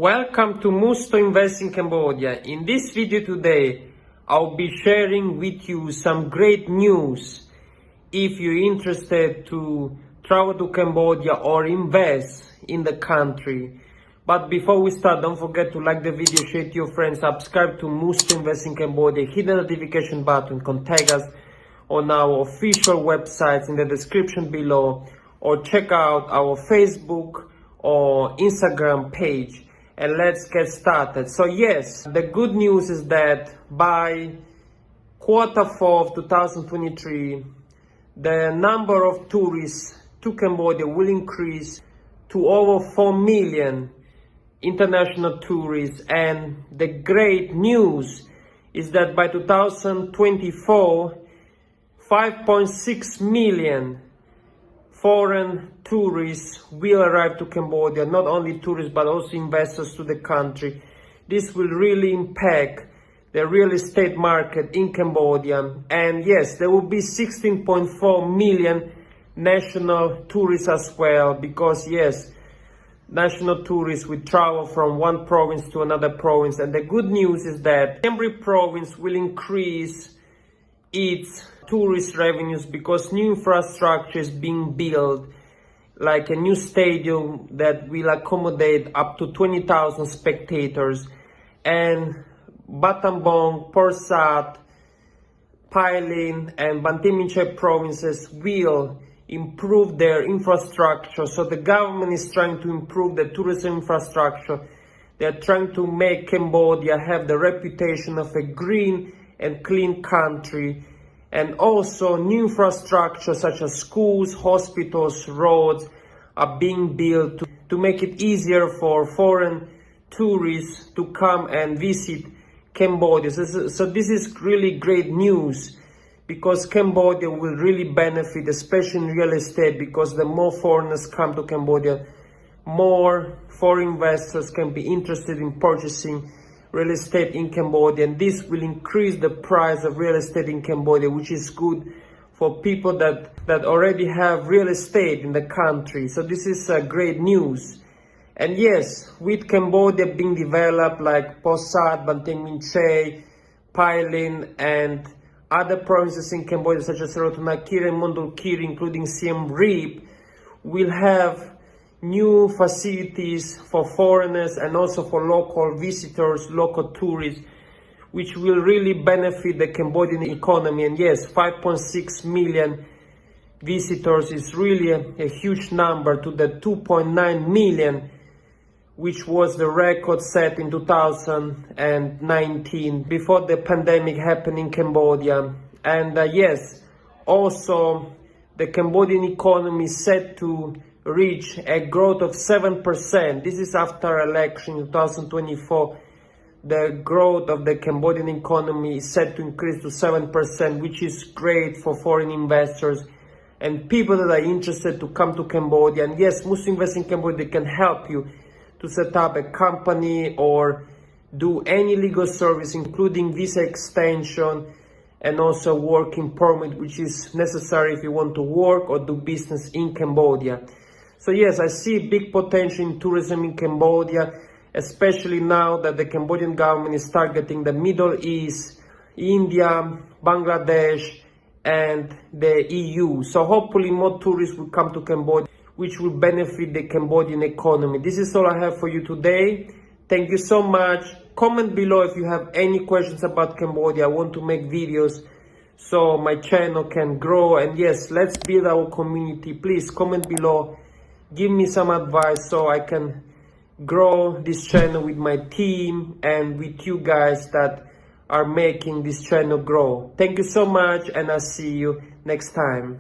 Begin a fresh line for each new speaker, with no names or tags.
Welcome to Musto Invest in Cambodia. In this video today, I'll be sharing with you some great news if you're interested to travel to Cambodia or invest in the country. But before we start, don't forget to like the video, share it to your friends, subscribe to Musto Invest in Cambodia, hit the notification button, contact us on our official websites in the description below, or check out our Facebook or Instagram page. And let's get started. So yes, the good news is that by Q4 of 2023, the number of tourists to Cambodia will increase to over 4 million international tourists. And the great news is that by 2024, 5.6 million foreign tourists will arrive to Cambodia, not only tourists but also investors to the country. This will really impact the real estate market in Cambodia. And yes, there will be 16.4 million national tourists as well, because yes, national tourists will travel from one province to another province. And the good news is that Siem Reap province will increase its tourist revenues because new infrastructure is being built, like a new stadium that will accommodate up to 20,000 spectators. And Battambang, Pursat, Pailin and Banteay Meanchey provinces will improve their infrastructure. So the government is trying to improve the tourism infrastructure. They are trying to make Cambodia have the reputation of a green and clean country. And also new infrastructure such as schools, hospitals, roads are being built to make it easier for foreign tourists to come and visit Cambodia. So this is really great news, because Cambodia will really benefit, especially in real estate, because the more foreigners come to Cambodia, more foreign investors can be interested in purchasing real estate in Cambodia, and this will increase the price of real estate in Cambodia, which is good for people that already have real estate in the country. So this is great news. And yes, with Cambodia being developed like Pursat, Banteay Meanchey, Pailin and other provinces in Cambodia such as Ratanakiri and Kep, including Siem Reap, will have new facilities for foreigners and also for local visitors, local tourists, which will really benefit the Cambodian economy. And yes, 5.6 million visitors is really a huge number to the 2.9 million, which was the record set in 2019 before the pandemic happened in Cambodia. And yes, also the Cambodian economy is set to reach a growth of 7%. This is after election in 2024. The growth of the Cambodian economy is set to increase to 7%, which is great for foreign investors and people that are interested to come to Cambodia. And yes, Musto Invest in Cambodia can help you to set up a company or do any legal service, including visa extension and also working permit, which is necessary if you want to work or do business in Cambodia. So yes, I see big potential in tourism in Cambodia, especially now that the Cambodian government is targeting the Middle East, India, Bangladesh, and the EU. So hopefully more tourists will come to Cambodia, which will benefit the Cambodian economy. This is all I have for you today. Thank you so much. Comment below if you have any questions about Cambodia. I want to make videos so my channel can grow. And yes, let's build our community. Please comment below. Give me some advice so I can grow this channel with my team and with you guys that are making this channel grow. Thank you so much, and I'll see you next time.